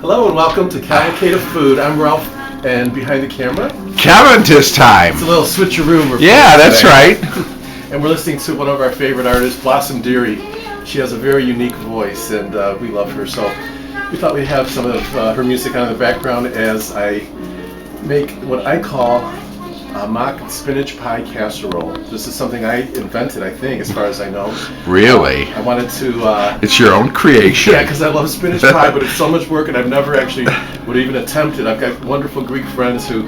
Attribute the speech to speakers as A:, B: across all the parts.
A: Hello and welcome to Cavalcade of Food. I'm Ralph, and behind the camera,
B: Kevin this time.
A: It's a little switcheroo.
B: Yeah, that's right.
A: And we're listening to one of our favorite artists, Blossom Dearie. She has a very unique voice, and we love her. So we thought we'd have some of her music on in the background as I make what I call a mock spinach pie casserole. This is something I invented, I think, as far as I know.
B: Really?
A: I wanted to...
B: it's your own creation.
A: Yeah, because I love spinach pie, but it's so much work, and I've never actually would even attempt it. I've got wonderful Greek friends who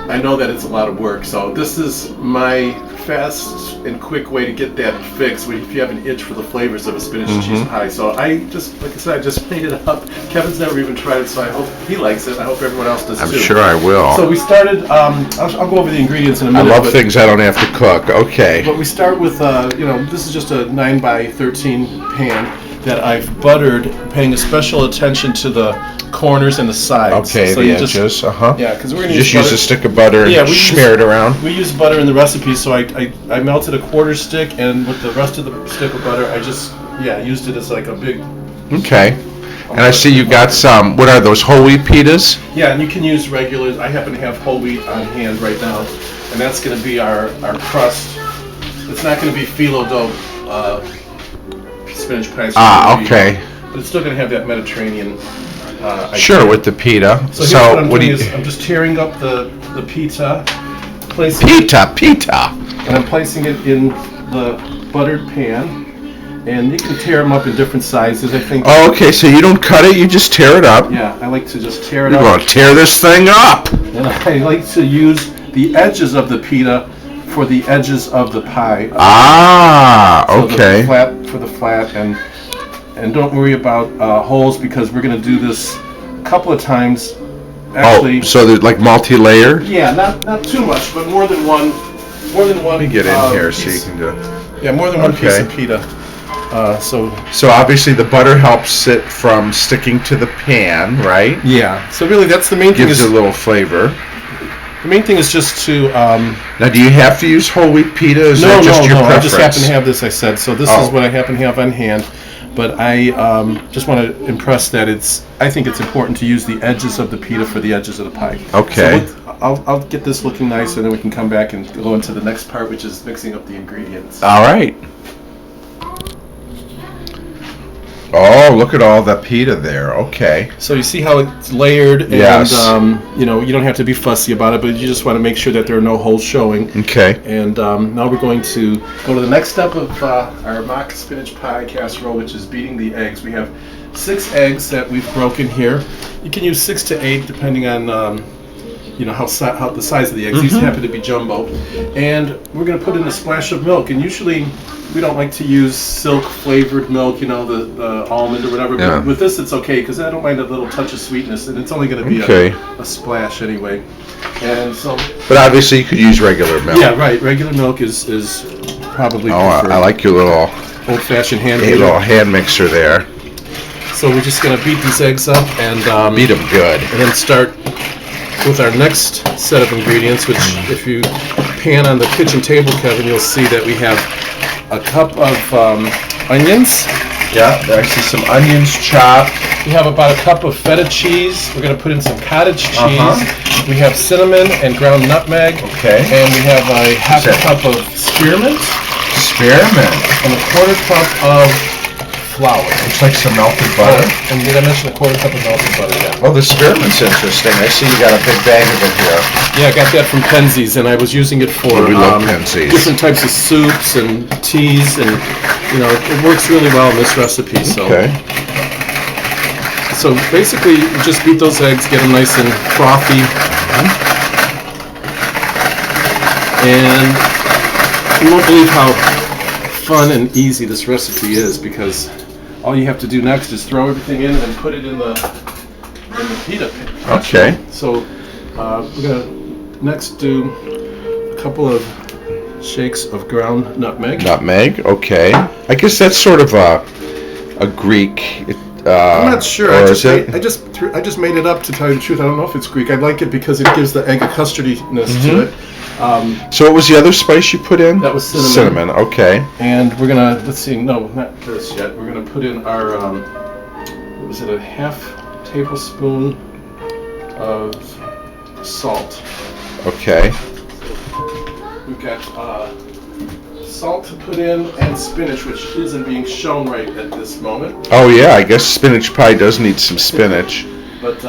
A: I know that it's a lot of work. So this is my fast and quick way to get that fixed if you have an itch for the flavors of a spinach and cheese pie. So I just, like I said, I just made it up. Kevin's never even tried it, so I hope he likes it. I hope everyone else does too.
B: I'm sure I will.
A: So we started, I'll go over the ingredients in a minute.
B: I love things I don't have to cook. Okay.
A: But we start with, this is just a 9 by 13 pan that I've buttered, paying a special attention to the corners and the sides.
B: Okay,
A: so
B: the edges,
A: Yeah, because we're going to
B: use a stick of butter and smear it around.
A: We use butter in the recipe, so I melted a quarter stick, and with the rest of the stick of butter, I just, used it as like a big...
B: Okay. And I see you got some, what are those, whole wheat pitas?
A: Yeah, and you can use regular, I happen to have whole wheat on hand right now, and that's going to be our crust. It's not going to be phyllo dough spinach pie.
B: Okay.
A: But it's still going to have that Mediterranean
B: Sure, with the pita.
A: So what do you... I'm just tearing up the pita.
B: Pita.
A: And I'm placing it in the buttered pan. And you can tear them up in different sizes, I think.
B: Oh, okay, so you don't cut it, you just tear it up.
A: Yeah, I like to just tear it
B: up. You're going to tear this thing up.
A: And I like to use the edges of the pita for the edges of the pie.
B: Okay.
A: For the flat, and don't worry about holes, because we're going to do this a couple of times. Actually,
B: so there's like multi-layer?
A: Yeah, not too much, but more than one.
B: Let me get in here so you can do.
A: Yeah, more than one piece of pita.
B: So obviously the butter helps it from sticking to the pan, right?
A: Yeah. So really, that's the main thing.
B: Gives it a little flavor.
A: The main thing is just to...
B: now, do you have to use whole wheat pita? Or is that just your preference?
A: I just happen to have this, I said. So this is what I happen to have on hand. But I just want to impress that I think it's important to use the edges of the pita for the edges of the pie.
B: Okay.
A: So I'll get this looking nice, and then we can come back and go into the next part, which is mixing up the ingredients.
B: All right. Oh, look at all the pita there. Okay.
A: So you see how it's layered, and you don't have to be fussy about it, but you just want to make sure that there are no holes showing.
B: Okay.
A: And now we're going to go to the next step of our mock spinach pie casserole, which is beating the eggs. We have 6 eggs that we've broken here. You can use 6 to 8 depending on how the size of the eggs. These happen to be jumbo. And we're going to put in a splash of milk. And usually we don't like to use silk flavored milk, the almond or whatever.
B: Yeah.
A: But with this, it's okay, because I don't mind a little touch of sweetness, and it's only going to be a splash anyway. And so.
B: But obviously, you could use regular milk.
A: Yeah, right. Regular milk is probably preferred.
B: I like your little
A: old-fashioned hand.
B: Little hand mixer there.
A: So we're just going to beat these eggs up and
B: beat them good,
A: and then start with our next set of ingredients, which if you pan on the kitchen table, Kevin, you'll see that we have a cup of onions.
B: Yeah, I see some onions chopped.
A: We have about a cup of feta cheese. We're going to put in some cottage cheese. We have cinnamon and ground nutmeg.
B: Okay.
A: And we have a half a cup of spearmint. And a quarter cup of flour.
B: Looks like some melted butter.
A: And did I mention a quarter cup of melted butter? Yeah.
B: Oh, the spearmint's interesting. I see you got a big bag of it here.
A: Yeah, I got that from Penzies, and I was using it for
B: we love Penzies.
A: Different types of soups and teas, and it works really well in this recipe. So basically, you just beat those eggs, get them nice and frothy, and you won't believe how fun and easy this recipe is, because all you have to do next is throw everything in and put it in the pita pan.
B: Okay.
A: So we're gonna next do a couple of shakes of ground nutmeg.
B: Okay. I guess that's sort of a Greek.
A: I'm not sure. I just made it up, to tell you the truth. I don't know if it's Greek. I like it because it gives the egg a custardiness to it.
B: So what was the other spice you put in?
A: That was cinnamon.
B: Cinnamon, okay.
A: And we're gonna, let's see, no, not this yet. We're gonna put in our, was it a half tablespoon of salt.
B: Okay.
A: We've got salt to put in and spinach, which isn't being shown right at this moment.
B: Oh yeah, I guess spinach pie does need some spinach.
A: But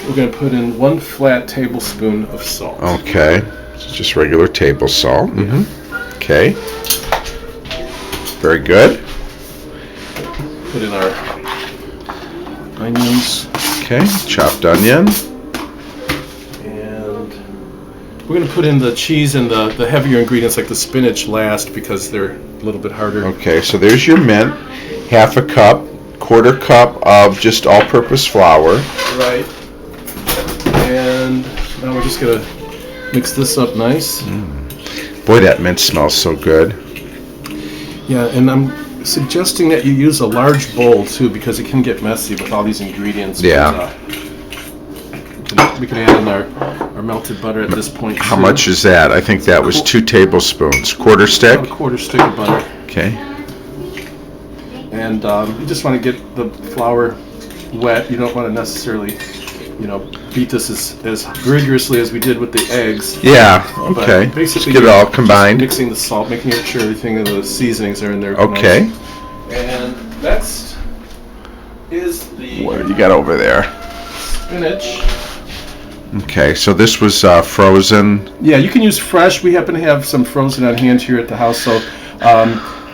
A: we're going to put in 1 flat tablespoon of salt.
B: Okay. It's just regular table salt. Mm-hmm. Okay. Very good.
A: Put in our onions.
B: Okay. Chopped onion.
A: And we're going to put in the cheese and the heavier ingredients like the spinach last because they're a little bit harder.
B: Okay, so there's your mint. Half a cup, 1/4 cup of just all-purpose flour.
A: Right. And now we're just going to mix this up nice.
B: Boy, that mint smells so good.
A: Yeah, and I'm suggesting that you use a large bowl too because it can get messy with all these ingredients.
B: Yeah.
A: But, we can add in our melted butter at this point.
B: How
A: too.
B: much is that? I think that was 2 tablespoons. 1/4 stick?
A: About a 1/4 stick of butter.
B: Okay.
A: And you just want to get the flour wet. You don't want to necessarily, beat this as rigorously as we did with the eggs.
B: Yeah,
A: But
B: okay.
A: basically,
B: Just get it all
A: just
B: combined.
A: mixing the salt, making sure everything of the seasonings are in there.
B: Okay.
A: Nice. And next is the
B: What do you got over there?
A: spinach.
B: Okay, so this was frozen.
A: Yeah, you can use fresh. We happen to have some frozen on hand here at the house, so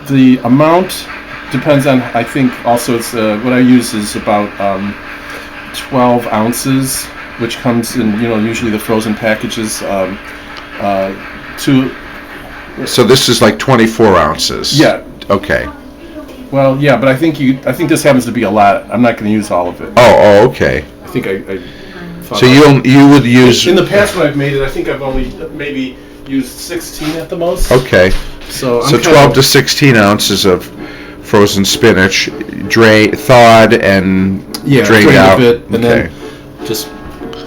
A: the amount depends on. I think also it's what I use is about 12 ounces, which comes in usually the frozen packages.
B: So this is like 24 ounces.
A: Yeah.
B: Okay.
A: Well, yeah, but I think this happens to be a lot. I'm not going to use all of it.
B: Oh, okay.
A: I think I thought
B: So
A: about
B: you would use.
A: in the past when I've made it, I think I've only maybe used 16 at the most.
B: Okay.
A: So
B: So 12 to 16 ounces of frozen spinach, thawed and drained out.
A: a bit, and
B: Okay.
A: then just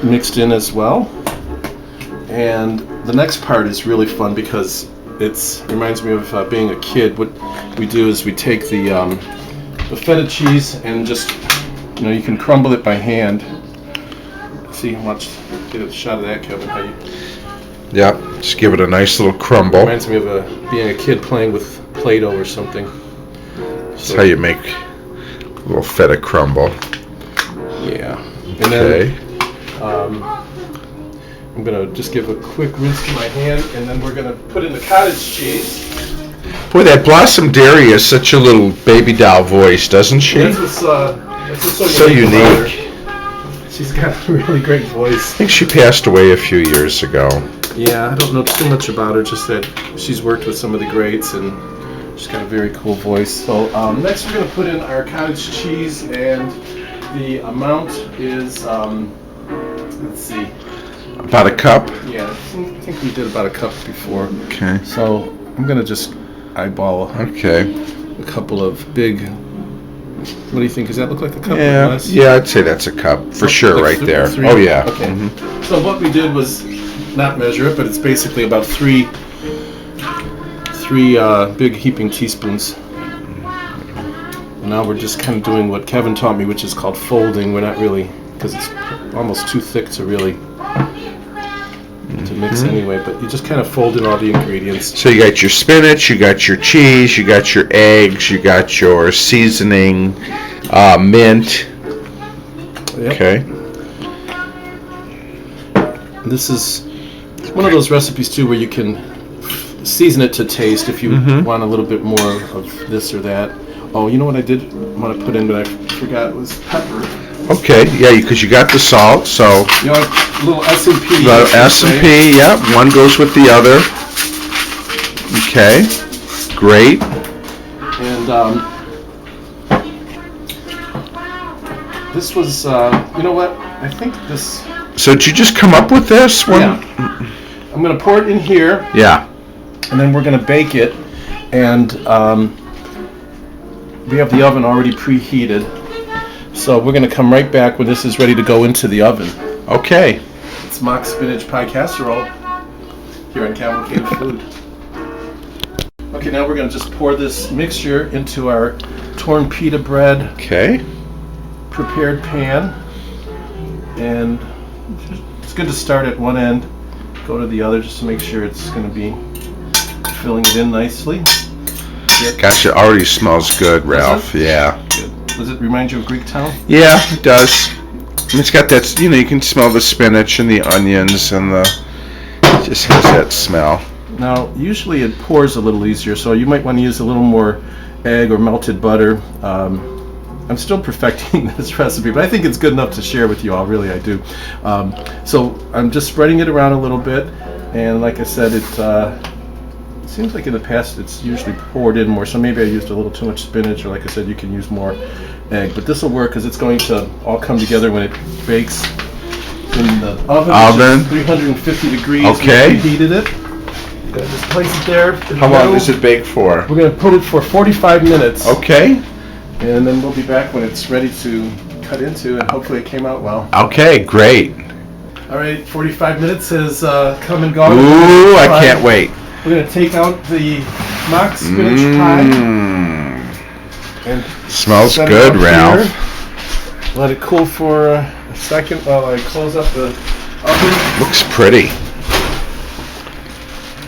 A: mixed in as well. And the next part is really fun because it reminds me of being a kid. What we do is we take the feta cheese and just you can crumble it by hand. See, watch, get a shot of that, Kevin. How you,
B: Yep. Just give it a nice little crumble.
A: reminds me of being a kid playing with Play-Doh or something.
B: That's how you make a little feta crumble.
A: Yeah. And
B: Okay.
A: then I'm going to just give a quick rinse to my hand, and then we're going to put in the cottage cheese.
B: Boy, that Blossom Dairy is such a little baby doll voice, doesn't she?
A: That's what's
B: So
A: unique about her.
B: unique.
A: She's got a really great voice.
B: I think she passed away a few years ago.
A: Yeah, I don't know too much about her, just that she's worked with some of the greats, and she's got a very cool voice. So next we're going to put in our cottage cheese, and the amount is, let's see.
B: About a cup?
A: Yeah, I think we did about a cup before.
B: Okay.
A: So I'm going to just eyeball
B: Okay.
A: a couple of big. What do you think? Does that look like a cup? Or
B: Yeah,
A: less?
B: yeah, I'd say that's a cup for sure,
A: Like
B: right there.
A: three?
B: Oh yeah.
A: Okay.
B: Mhm.
A: So what we did was not measure it, but it's basically about three big heaping teaspoons. And now we're just kind of doing what Kevin taught me, which is called folding. We're not really, because it's almost too thick to really to mix anyway. But you just kind of fold in all the ingredients.
B: So you got your spinach, you got your cheese, you got your eggs, you got your seasoning, mint.
A: Yep.
B: Okay.
A: This is one of those recipes too where you can season it to taste if you want a little bit more of this or that. Oh, you know what I did want to put in, but I forgot was pepper.
B: Okay. Yeah, because you got the salt, so
A: You know, a little S&P.
B: the S&P. Yep. One goes with the other. Okay. Great.
A: And this was, you know what? I think this.
B: So did you just come up with this one?
A: Yeah. I'm gonna pour it in here,
B: Yeah.
A: and then we're gonna bake it. And we have the oven already preheated, so we're gonna come right back when this is ready to go into the oven.
B: Okay.
A: It's mock spinach pie casserole here on Cavalcade Food. Okay, now we're gonna just pour this mixture into our torn pita bread.
B: Okay.
A: prepared pan, and it's good to start at one end, go to the other just to make sure it's going to be filling it in nicely.
B: Gosh, it already smells good, Ralph. Yeah.
A: Good. Does it remind you of Greek town?
B: Yeah, it does. And it's got that, you can smell the spinach and the onions and it just has that smell.
A: Now, usually it pours a little easier, so you might want to use a little more egg or melted butter. I'm still perfecting this recipe, but I think it's good enough to share with you all. Really, I do. So I'm just spreading it around a little bit, and like I said, it seems like in the past it's usually poured in more, so maybe I used a little too much spinach, or like I said, you can use more egg. But this will work because it's going to all come together when it bakes in the oven. Which is 350 degrees.
B: Okay.
A: We preheated it. Gonna just place it there.
B: How long does it bake for?
A: We're going to put it for 45 minutes.
B: Okay.
A: And then we'll be back when it's ready to cut into, and hopefully it came out well.
B: Okay, great.
A: All right, 45 minutes has come and gone.
B: Ooh, I can't wait.
A: We're going to take out the mock spinach pie. And
B: Smells
A: set it
B: good,
A: up
B: Ralph.
A: here. Let it cool for a second while I close up the oven.
B: Looks pretty.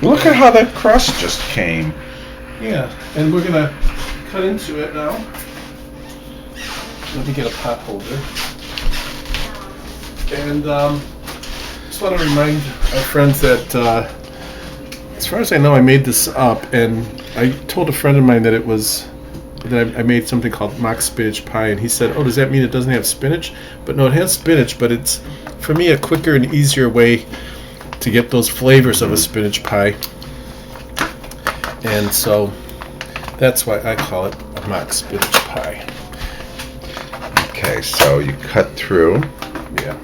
B: Look at how that crust just came.
A: Yeah, and we're going to cut into it now. Let me get a pot holder. And just want to remind our friends that, as far as I know, I made this up, and I told a friend of mine that I made something called mock spinach pie, and he said, "Oh, does that mean it doesn't have spinach?" But no, it has spinach, but it's, for me, a quicker and easier way to get those flavors of a spinach pie. And so that's why I call it a mock spinach pie.
B: Okay, so you cut through.
A: Yeah.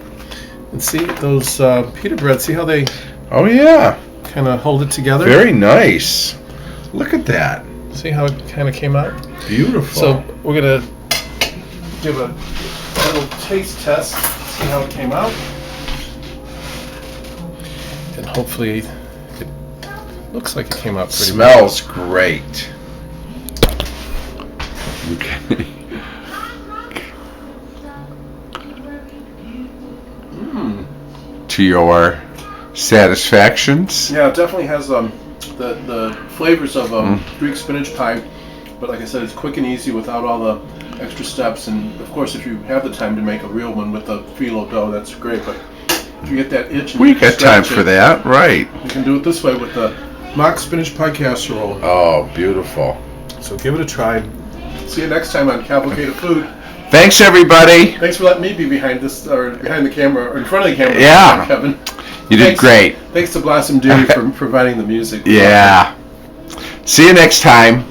A: And see those pita bread, see how they
B: Oh, yeah.
A: kind of hold it together?
B: Very nice. Look at that.
A: See how it kind of came out?
B: Beautiful.
A: So we're going to give a little taste test, see how it came out. And hopefully it looks like it came out pretty well.
B: Smells great. Okay. To your satisfactions?
A: Yeah, it definitely has the flavors of Greek spinach pie, but like I said, it's quick and easy without all the extra steps. And of course, if you have the time to make a real one with the phyllo dough, that's great. But if you get that itch, and
B: We got time for that, right?
A: You can do it this way with the mock spinach pie casserole.
B: Oh, beautiful.
A: So give it a try. See you next time on Cavalcade of Food.
B: Thanks, everybody.
A: Thanks for letting me be behind the camera, or in front of the camera.
B: Yeah.
A: Kevin.
B: You did great.
A: Thanks to Blossom Dewey for providing the music.
B: Yeah. See you next time.